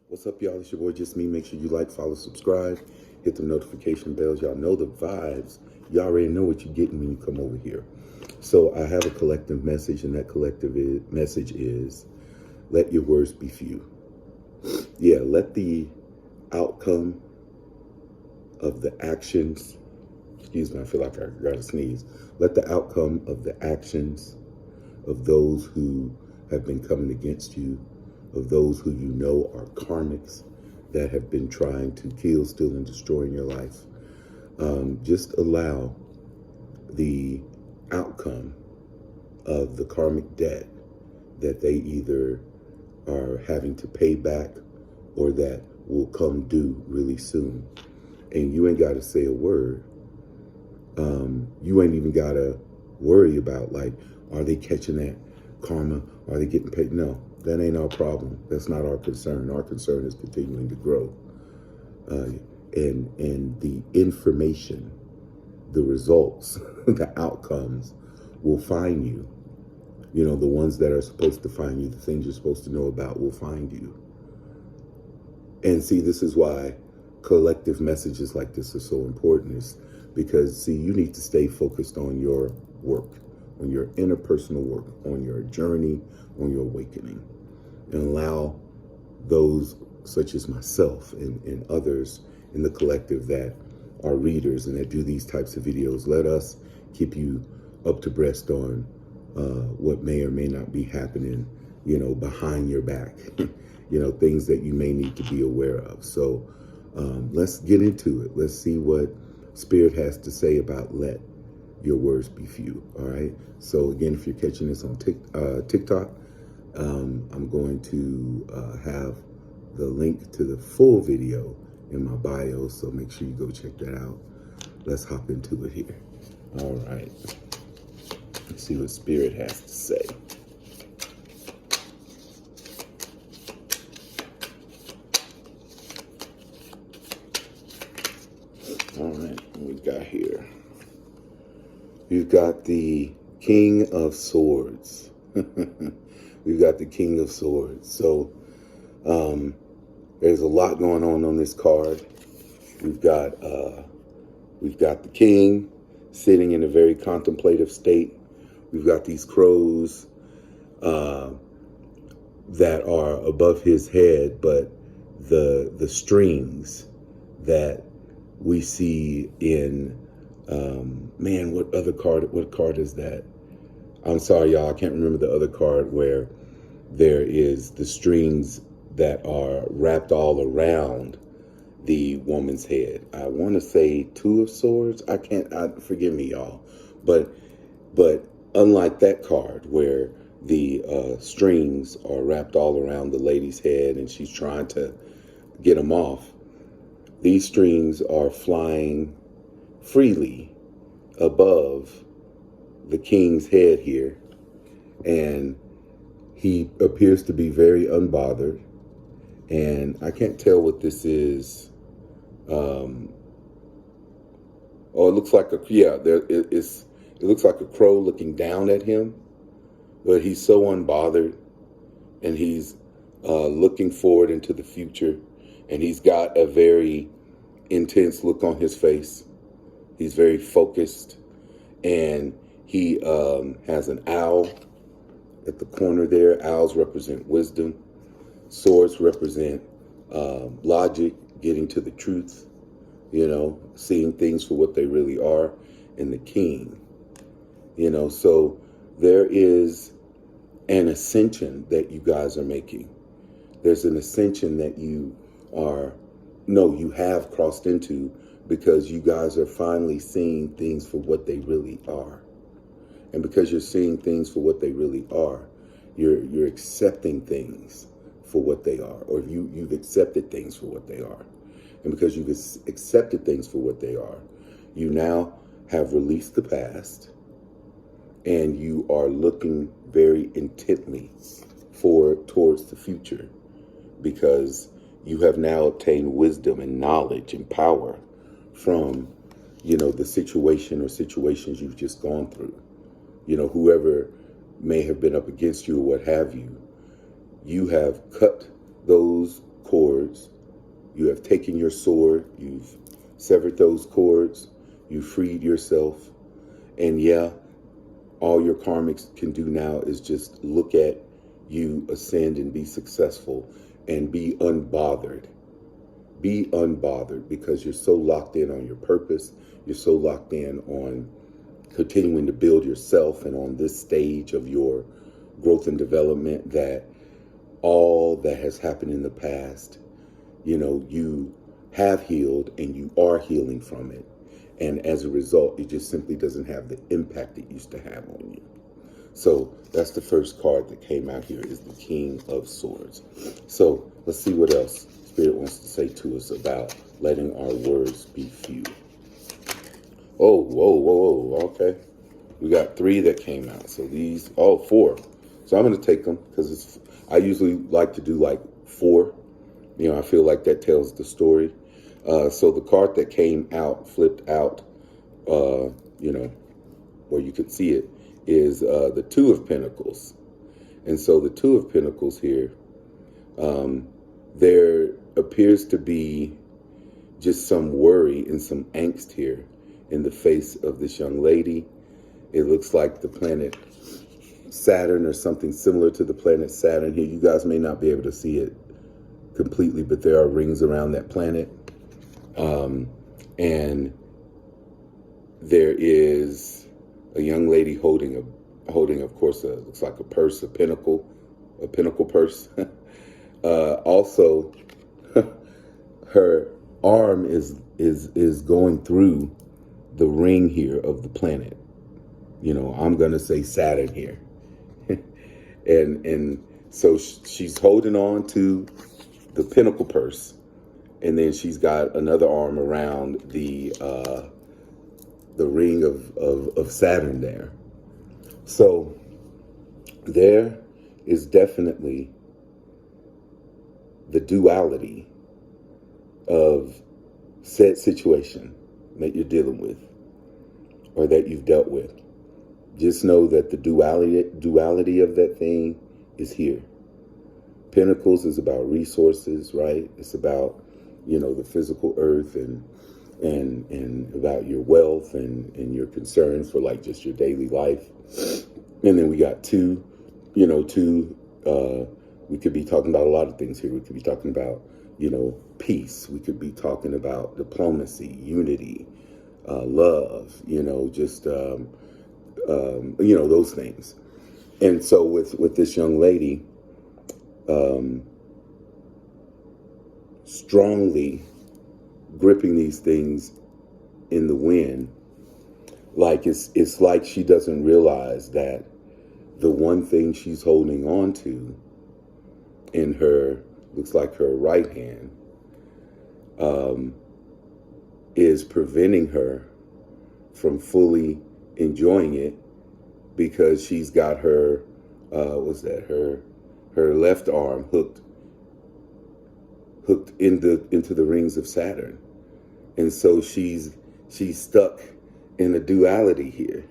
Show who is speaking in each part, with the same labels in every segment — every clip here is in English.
Speaker 1: What's up, y'all? It's your boy, Just Me. Make sure you like, follow, subscribe, hit the notification bells. Y'all know the vibes. Y'all already know what you're getting when you come over here. So I have a collective message, and that message is, let your words be few. Yeah, let the outcome of the actions, excuse me, I feel like I got to sneeze. Let the outcome of the actions of those who have been coming against you, of those who you know are karmics that have been trying to kill, steal, and destroy in your life. Just allow the outcome of the karmic debt that they either are having to pay back or that will come due really soon. And you ain't got to say a word. You ain't even got to worry about, like, are they catching that karma? Are they getting paid? No, that ain't our problem. That's not our concern. Our concern is continuing to grow. And the information, the results, the outcomes will find you. You know, the ones that are supposed to find you, the things you're supposed to know about will find you. And see, this is why collective messages like this are so important, is because, see, you need to stay focused on your work, on your interpersonal work, on your journey, on your awakening, and allow those such as myself and others in the collective that are readers and that do these types of videos, let us keep you up to breast on what may or may not be happening, you know, behind your back, you know, things that you may need to be aware of. So let's get into it. Let's see what Spirit has to say about let your words be few. All right. So again, if you're catching this on TikTok, I'm going to have the link to the full video in my bio. So make sure you go check that out. Let's hop into it here. All right. Let's see what Spirit has to say. All right, what we got here? We've got the King of Swords. We've got the King of Swords. So there's a lot going on this card. We've got the King sitting in a very contemplative state. We've got these crows that are above his head, but the strings that we see in what card is that? I'm sorry, y'all, I can't remember the other card where there is the strings that are wrapped all around the woman's head. I want to say Two of Swords. Forgive me, y'all, but unlike that card where the strings are wrapped all around the lady's head and she's trying to get them off, these strings are flying freely above the king's head here, and he appears to be very unbothered. And I can't tell what this is. It looks like it looks like a crow looking down at him, but he's so unbothered, and he's looking forward into the future, and he's got a very intense look on his face. He's very focused, and he has an owl at the corner there. Owls represent wisdom. Swords represent logic, getting to the truth, you know, seeing things for what they really are, and the king, you know. So there is an ascension that you guys are making. There's an ascension that you have crossed into, because you guys are finally seeing things for what they really are. And because you're seeing things for what they really are, you're accepting things for what they are, or you've accepted things for what they are. And because you've accepted things for what they are, you now have released the past, and you are looking very intently towards the future, because you have now obtained wisdom and knowledge and power from, you know, the situation or situations you've just gone through. You know, whoever may have been up against you or what have you, you have cut those cords. You have taken your sword, you've severed those cords, you freed yourself. And yeah, all your karmics can do now is just look at you ascend and be successful and be unbothered. Be unbothered because you're so locked in on your purpose. You're so locked in on continuing to build yourself and on this stage of your growth and development that all that has happened in the past, you have healed and you are healing from it. And as a result, it just simply doesn't have the impact it used to have on you. So that's the first card that came out here is the King of Swords. So let's see what else Spirit wants to say to us about letting our words be few. Oh, whoa. Okay. We got 3 that came out. So these, 4. So I'm going to take them because I usually like to do like 4. I feel like that tells the story. So the card that came out, flipped out, where you could see it, is the 2 of Pentacles. And so the 2 of Pentacles here, there appears to be just some worry and some angst here in the face of this young lady. It looks like the planet Saturn or something similar to the planet Saturn here. You guys may not be able to see it completely, but there are rings around that planet. And there is a young lady holding, of course, looks like a purse, a pinnacle purse. Also, her arm is going through the ring here of the planet. I'm going to say Saturn here. and so she's holding on to the pinnacle purse. And then she's got another arm around the ring of Saturn there. So there is definitely the duality of said situation that you're dealing with or that you've dealt with. Just know that the duality of that thing is here. Pentacles is about resources, right? It's about the physical earth and about your wealth and your concerns for like just your daily life. And then we got 2, we could be talking about a lot of things here. We could be talking about, peace. We could be talking about diplomacy, unity, love, those things. And so with this young lady, strongly gripping these things in the wind, like it's like she doesn't realize that the one thing she's holding on to in her, looks like her right hand, is preventing her from fully enjoying it because she's got her, her left arm hooked into the rings of Saturn. And so she's stuck in a duality here.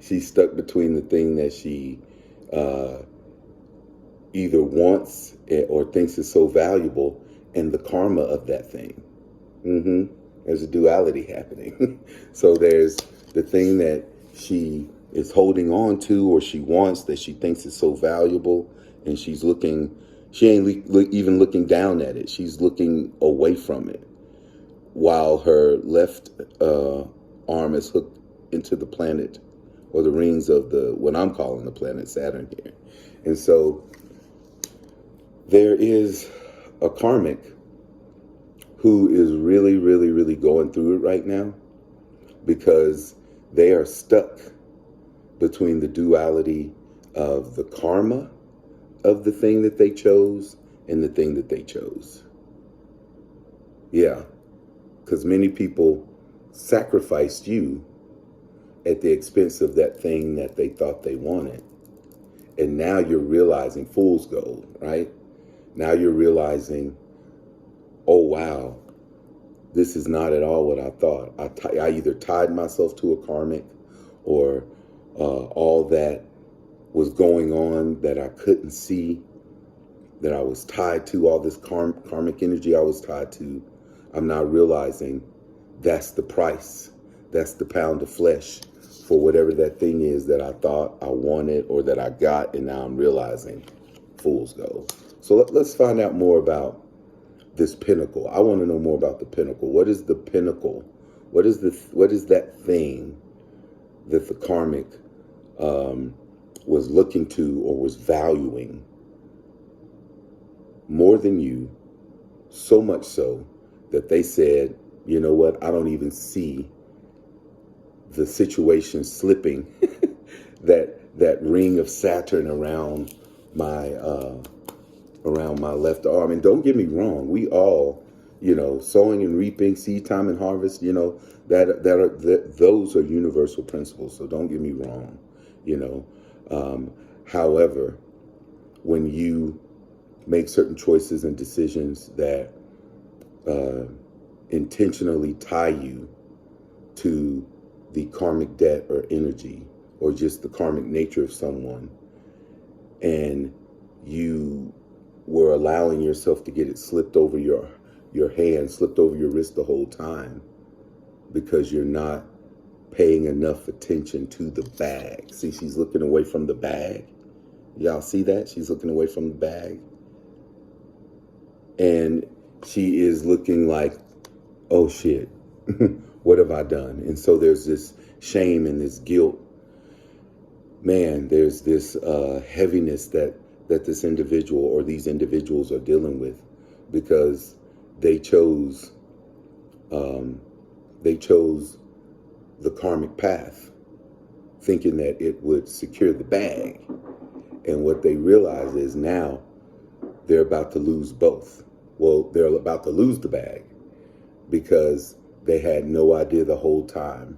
Speaker 1: She's stuck between the thing that she either wants or thinks is so valuable and the karma of that thing. There's a duality happening. So there's the thing that she is holding on to or she wants that she thinks is so valuable, and she ain't even looking down at it. She's looking away from it while her left arm is hooked into the planet or the rings of what I'm calling the planet Saturn here. And so there is a karmic who is really, really, really going through it right now because they are stuck between the duality of the karma of the thing that they chose and the thing that they chose. Yeah, because many people sacrificed you at the expense of that thing that they thought they wanted. And now you're realizing fool's gold, right? Now you're realizing, oh, wow, this is not at all what I thought. I either tied myself to a karmic or all that was going on that I couldn't see that I was tied to, all this karmic energy I was tied to. I'm now realizing that's the price. That's the pound of flesh for whatever that thing is that I thought I wanted or that I got, and now I'm realizing fool's gold. So let's find out more about this pinnacle. I want to know more about the pinnacle. What is the pinnacle? What is that thing that the karmic was looking to or was valuing more than you, so much so that they said, you know what, I don't even see the situation slipping that ring of Saturn around my left arm. And don't get me wrong, we all, sowing and reaping, seed time and harvest, those are universal principles. So don't get me wrong, however, when you make certain choices and decisions that intentionally tie you to the karmic debt or energy, or just the karmic nature of someone, and you were allowing yourself to get it slipped over your hand, slipped over your wrist the whole time, because you're not paying enough attention to the bag. See, she's looking away from the bag. Y'all see that? She's looking away from the bag. And she is looking like, oh shit, what have I done? And so there's this shame and this guilt. Man, there's this heaviness that this individual or these individuals are dealing with, because they chose the karmic path, thinking that it would secure the bag. And what they realize is now they're about to lose both. Well, they're about to lose the bag, because they had no idea the whole time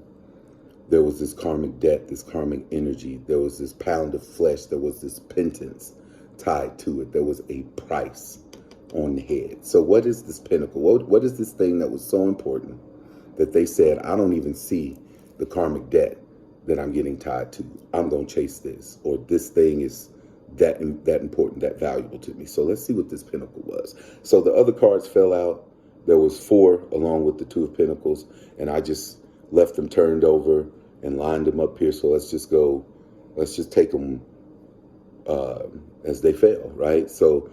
Speaker 1: there was this karmic debt, this karmic energy. There was this pound of flesh. There was this penance tied to it. There was a price on the head. So what is this pinnacle? What is this thing that was so important that they said, I don't even see the karmic debt that I'm getting tied to. I'm going to chase this, or this thing is that important, that valuable to me. So let's see what this pinnacle was. So the other cards fell out. There was 4 along with the 2 of Pentacles, and I just left them turned over and lined them up here. So let's just take them as they fell, right? So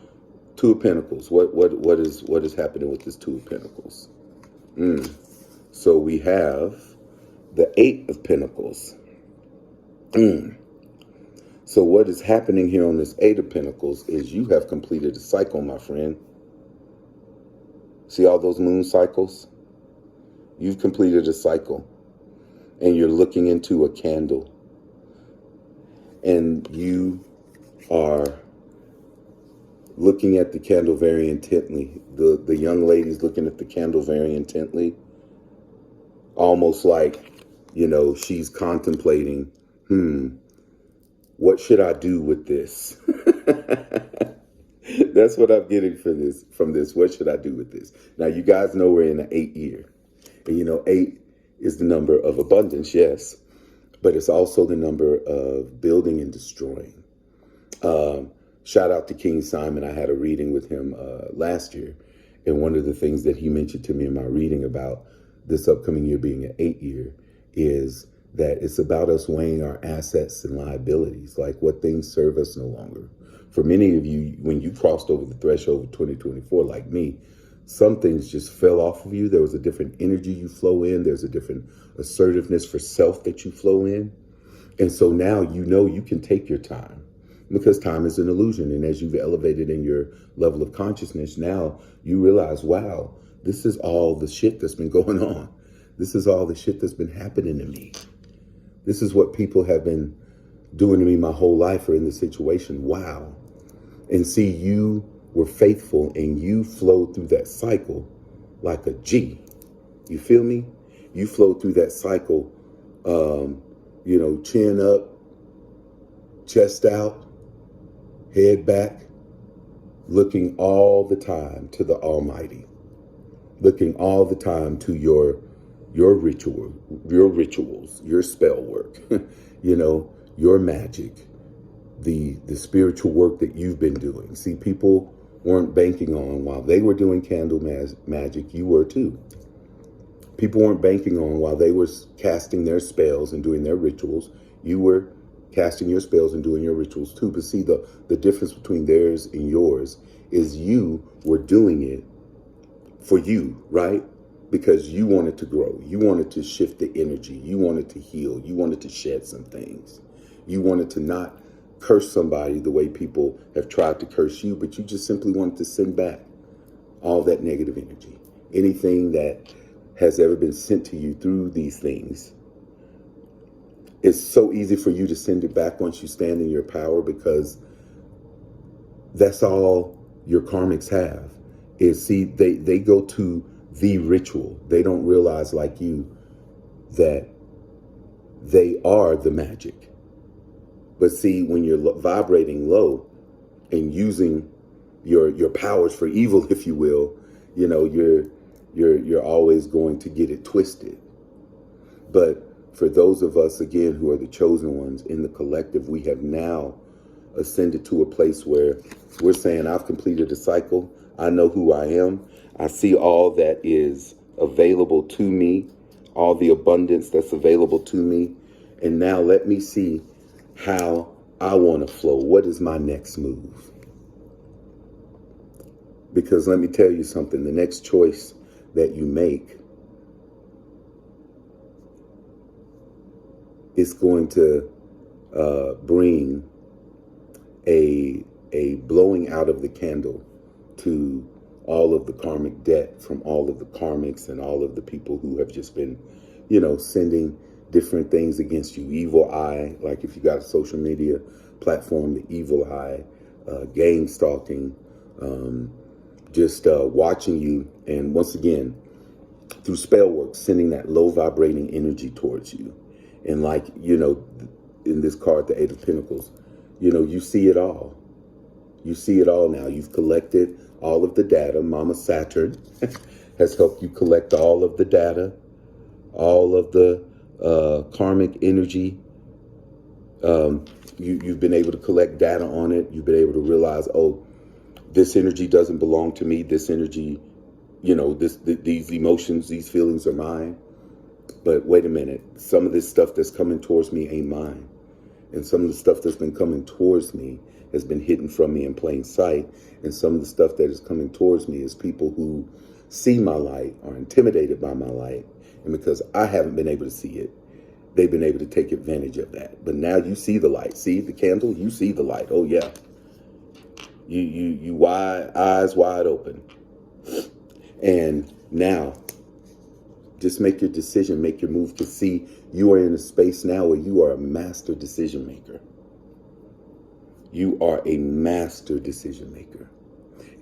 Speaker 1: 2 of Pentacles. What is happening with this 2 of Pentacles? So we have the 8 of Pentacles. So what is happening here on this 8 of Pentacles is you have completed a cycle, my friend. See all those moon cycles? You've completed a cycle, and you're looking into a candle, and you are looking at the candle very intently. The young lady's looking at the candle very intently, almost like, she's contemplating, what should I do with this? That's what I'm getting from this. What should I do with this? Now, you guys know we're in the 8th year. And 8 is the number of abundance, yes. But it's also the number of building and destroying. Shout out to King Simon. I had a reading with him last year. And one of the things that he mentioned to me in my reading about this upcoming year being an 8th year is that it's about us weighing our assets and liabilities, like what things serve us no longer. For many of you, when you crossed over the threshold of 2024, like me, some things just fell off of you. There was a different energy you flow in. There's a different assertiveness for self that you flow in. And so now you can take your time, because time is an illusion. And as you've elevated in your level of consciousness, now you realize, wow, this is all the shit that's been going on. This is all the shit that's been happening to me. This is what people have been doing to me my whole life or in the situation. Wow. And see, you were faithful and you flowed through that cycle like a G. You feel me? You flowed through that cycle, chin up, chest out, head back, looking all the time to the Almighty, looking all the time to your rituals, your spell work, your magic, the spiritual work that you've been doing. See, people weren't banking on while they were doing candle magic, you were too. People weren't banking on while they were casting their spells and doing their rituals, you were casting your spells and doing your rituals too. But see, the difference between theirs and yours is you were doing it for you, right? Because you wanted to grow. You wanted to shift the energy. You wanted to heal. You wanted to shed some things. You wanted to not curse somebody the way people have tried to curse you, but you just simply wanted to send back all that negative energy. Anything that has ever been sent to you through these things, it's so easy for you to send it back once you stand in your power, because that's all your karmics have. Is, see, they go to the ritual. They don't realize, like you, that they are the magic. But see, when you're vibrating low and using your powers for evil, if you will, you know, you're always going to get it twisted. But for those of us, again, who are the chosen ones in the collective, we have now ascended to a place where we're saying, I've completed a cycle. I know who I am. I see all that is available to me, all the abundance that's available to me. And now let me see how I want to flow. What is my next move? Because let me tell you something, the next choice that you make is going to bring a blowing out of the candle to all of the karmic debt from all of the karmics and all of the people who have just been, you know, sending different things against you. Evil eye, like if you got a social media platform, the evil eye, gang stalking, just watching you. And once again, through spell work, sending that low vibrating energy towards you. And like, you know, in this card, the Eight of Pentacles, you know, you see it all. You see it all now. You've collected all of the data. Mama Saturn has helped you collect all of the data, all of the karmic energy. You've been able to collect data on it. You've been able to realize, oh, this energy doesn't belong to me. This energy, you know, these emotions, these feelings are mine. But wait a minute, some of this stuff that's coming towards me ain't mine. And some of the stuff that's been coming towards me has been hidden from me in plain sight. And some of the stuff that is coming towards me is people who see my light, are intimidated by my light. And because I haven't been able to see it, they've been able to take advantage of that. But now you see the light. See the candle? You see the light. Oh, yeah. You wide, eyes wide open. And now, just make your decision, make your move, to see you are in a space now where you are a master decision maker. You are a master decision maker.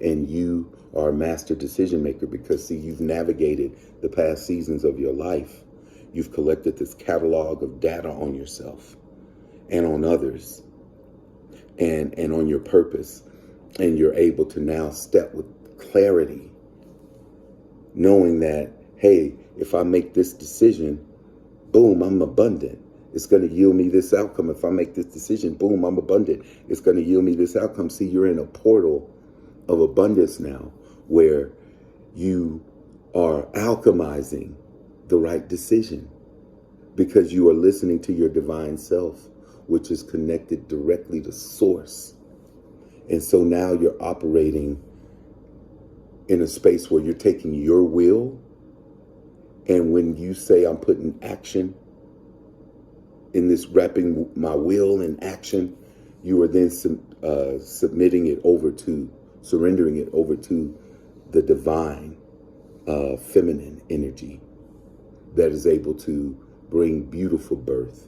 Speaker 1: And you are a master decision maker because, see, you've navigated the past seasons of your life. You've collected this catalog of data on yourself and on others and on your purpose. And you're able to now step with clarity, knowing that, hey, if I make this decision, boom, I'm abundant. It's going to yield me this outcome. If I make this decision, boom, I'm abundant. It's going to yield me this outcome. See, you're in a portal of abundance now where you are alchemizing the right decision because you are listening to your divine self, which is connected directly to source. And so now you're operating in a space where you're taking your will. And when you say, I'm putting action in this, wrapping my will in action, you are then submitting it over to, surrendering it over to the divine feminine energy that is able to bring beautiful birth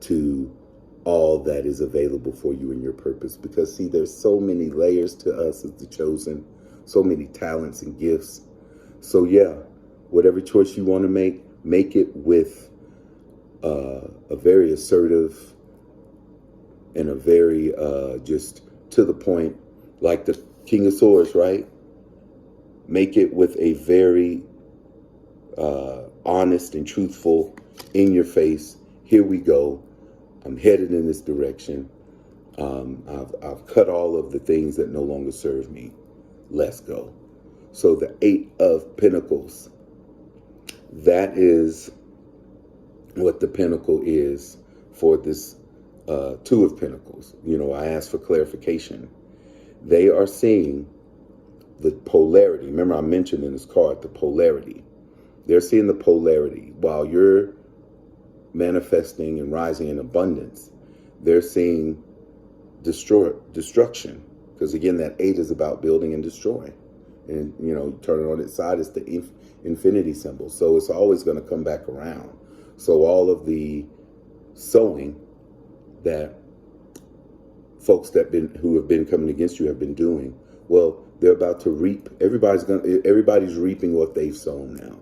Speaker 1: to all that is available for you in your purpose. Because, see, there's so many layers to us as the chosen, so many talents and gifts. So, yeah, whatever choice you want to make it with a very assertive and a very just to the point, like the King of Swords, right? Make it with a very honest and truthful, in your face, here we go. I'm headed in this direction. I've cut all of the things that no longer serve me. let's go. So the Eight of Pentacles, that is what the Pentacle is for this Two of Pentacles. You know, I asked for clarification. They are seeing the polarity. Remember, I mentioned in this card the polarity. They're seeing the polarity. While you're manifesting and rising in abundance, they're seeing destruction. Because again, that 8 is about building and destroying. And, you know, you turn it on its side, it's the infinity symbol. So it's always going to come back around. So all of the sowing that folks who have been coming against you have been doing, well, they're about to reap. Everybody's reaping what they've sown now.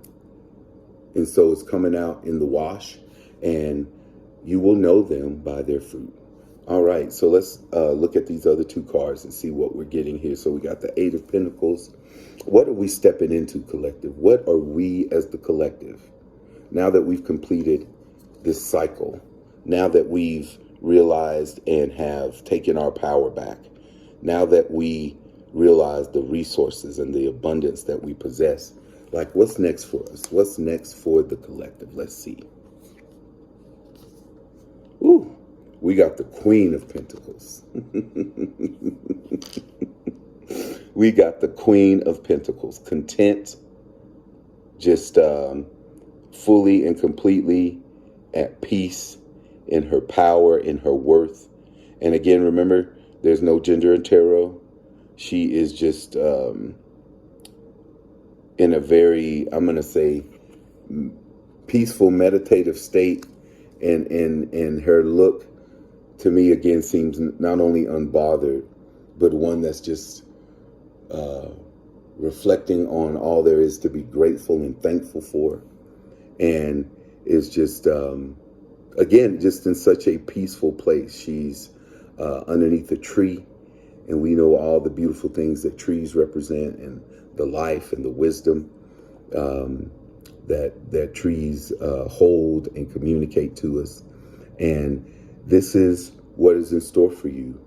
Speaker 1: And so it's coming out in the wash, and you will know them by their fruit. All right, so let's look at these other two cards and see what we're getting here. So we got the Eight of Pentacles. What are we stepping into, collective? What are we as the collective? Now that we've completed this cycle, now that we've realized and have taken our power back, now that we realize the resources and the abundance that we possess, like, what's next for us? What's next for the collective? Let's see. Ooh. We got the Queen of Pentacles. We got the Queen of Pentacles. Content, just fully and completely at peace in her power, in her worth. And again, remember, there's no gender in tarot. She is just in a very, I'm going to say, peaceful, meditative state. And her look, to me, again, seems not only unbothered, but one that's just reflecting on all there is to be grateful and thankful for. And is just, again, just in such a peaceful place. She's underneath a tree, and we know all the beautiful things that trees represent, and the life and the wisdom that trees hold and communicate to us. And this is what is in store for you.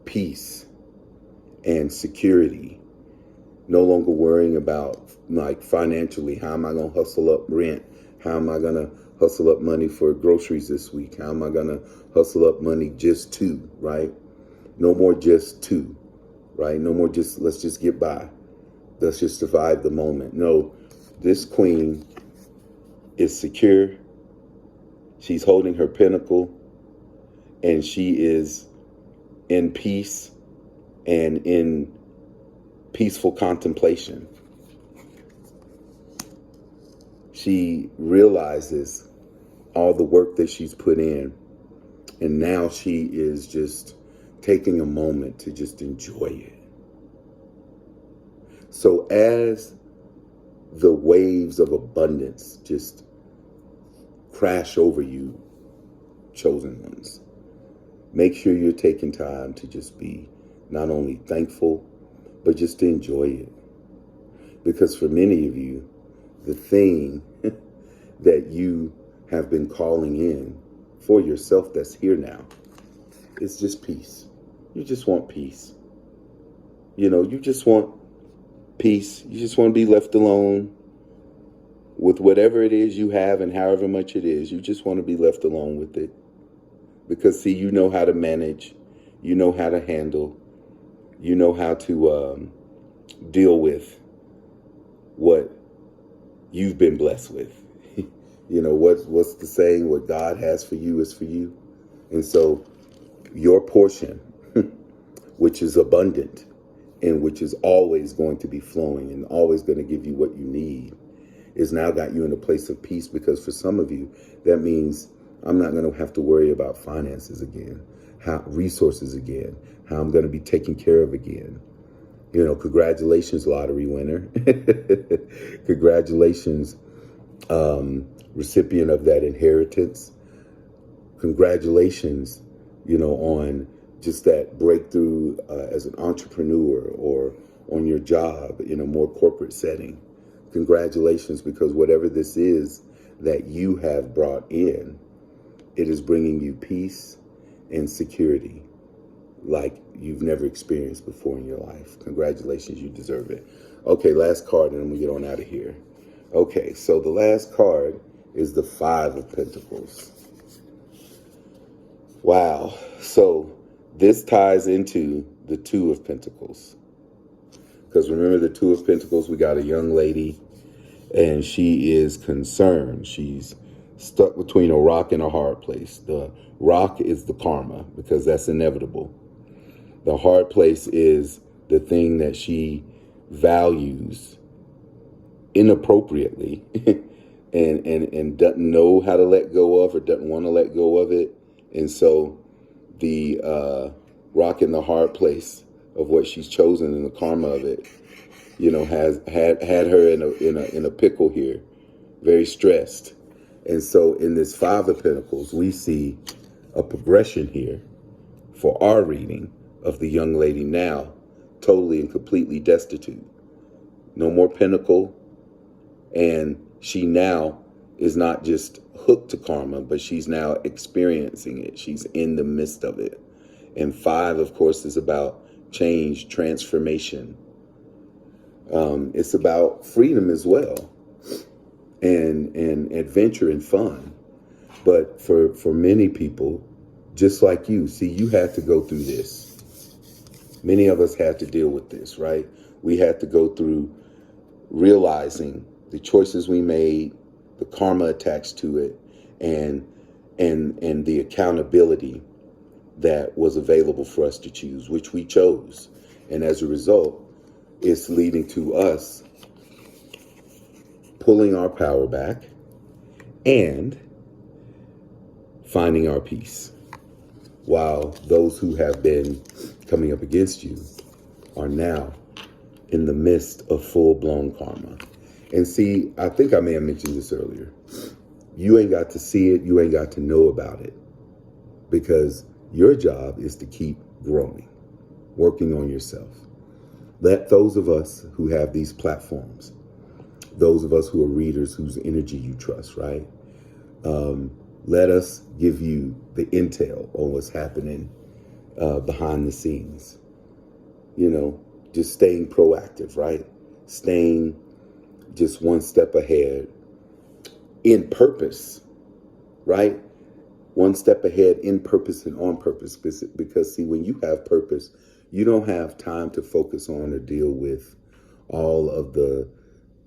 Speaker 1: Peace and security. No longer worrying about, like, financially, how am I going to hustle up rent? How am I going to hustle up money for groceries this week? How am I going to hustle up money just to, right? No more just to, right? No more just, let's just get by. Let's just survive the moment. No, this queen is secure. She's holding her pinnacle, and she is in peace and in peaceful contemplation. She realizes all the work that she's put in, and now she is just taking a moment to just enjoy it. So as the waves of abundance just crash over you, chosen ones, make sure you're taking time to just be not only thankful, but just to enjoy it. Because for many of you, the thing that you have been calling in for yourself that's here now is just peace. You just want peace. You know, you just want peace. You just want to be left alone with whatever it is you have, and however much it is. You just want to be left alone with it. Because, see, you know how to manage. You know how to handle. You know how to deal with what you've been blessed with. You know, what's the saying? What God has for you is for you. And so your portion, which is abundant and which is always going to be flowing and always going to give you what you need, is now got you in a place of peace. Because for some of you, that means I'm not going to have to worry about finances again, resources again, how I'm going to be taken care of again. You know, congratulations, lottery winner. Congratulations, recipient of that inheritance. Congratulations, you know, on just that breakthrough as an entrepreneur or on your job in a more corporate setting. Congratulations, because whatever this is that you have brought in, it is bringing you peace and security, like you've never experienced before in your life. Congratulations, you deserve it. Okay, last card, and then we get on out of here. Okay, so the last card is the Five of Pentacles. Wow. So this ties into the Two of Pentacles. Because remember the Two of Pentacles, we got a young lady and she is concerned. She's stuck between a rock and a hard place. The rock is the karma, because that's inevitable. The hard place is the thing that she values inappropriately and doesn't know how to let go of, or doesn't want to let go of it. And so the rock in the hard place of what she's chosen and the karma of it, you know, has had her in a pickle here, very stressed. And so in this Five of Pentacles, we see a progression here for our reading of the young lady now totally and completely destitute. No more pinnacle. And she now is not just hooked to karma, but she's now experiencing it. She's in the midst of it. And five, of course, is about change, transformation. It's about freedom as well, and adventure and fun. But for many people, just like you, see, you had to go through this. Many of us had to deal with this, right? We had to go through realizing the choices we made, the karma attached to it, and the accountability that was available for us to choose, which we chose. And as a result, it's leading to us pulling our power back and finding our peace, while those who have been coming up against you are now in the midst of full-blown karma. And see, I think I may have mentioned this earlier. You ain't got to see it. You ain't got to know about it, because your job is to keep growing, working on yourself. Let those of us who have these platforms, those of us who are readers whose energy you trust, right? Let us give you the intel on what's happening behind the scenes. You know, just staying proactive, right? Staying just one step ahead in purpose, right? One step ahead in purpose and on purpose. Because see, when you have purpose, you don't have time to focus on or deal with all of the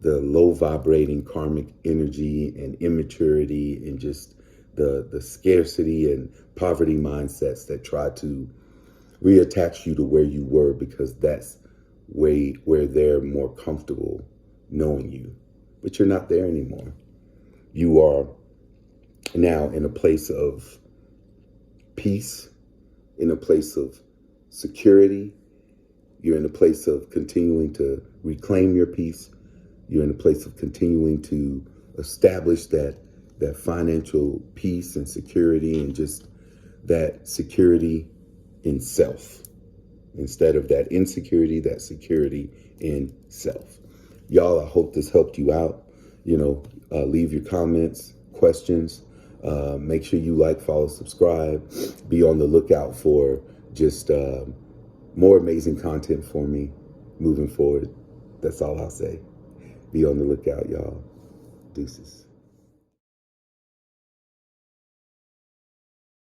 Speaker 1: low vibrating karmic energy and immaturity and just the scarcity and poverty mindsets that try to reattach you to where you were, because that's where they're more comfortable knowing you. But you're not there anymore. You are now in a place of peace, in a place of security. You're in a place of continuing to reclaim your peace. You're in a place of continuing to establish that financial peace and security, and just that security in self, instead of that insecurity, that security in self. Y'all, I hope this helped you out. You know, leave your comments, questions. Make sure you like, follow, subscribe. Be on the lookout for just more amazing content for me moving forward. That's all I'll say. Be on the lookout, y'all. Deuces.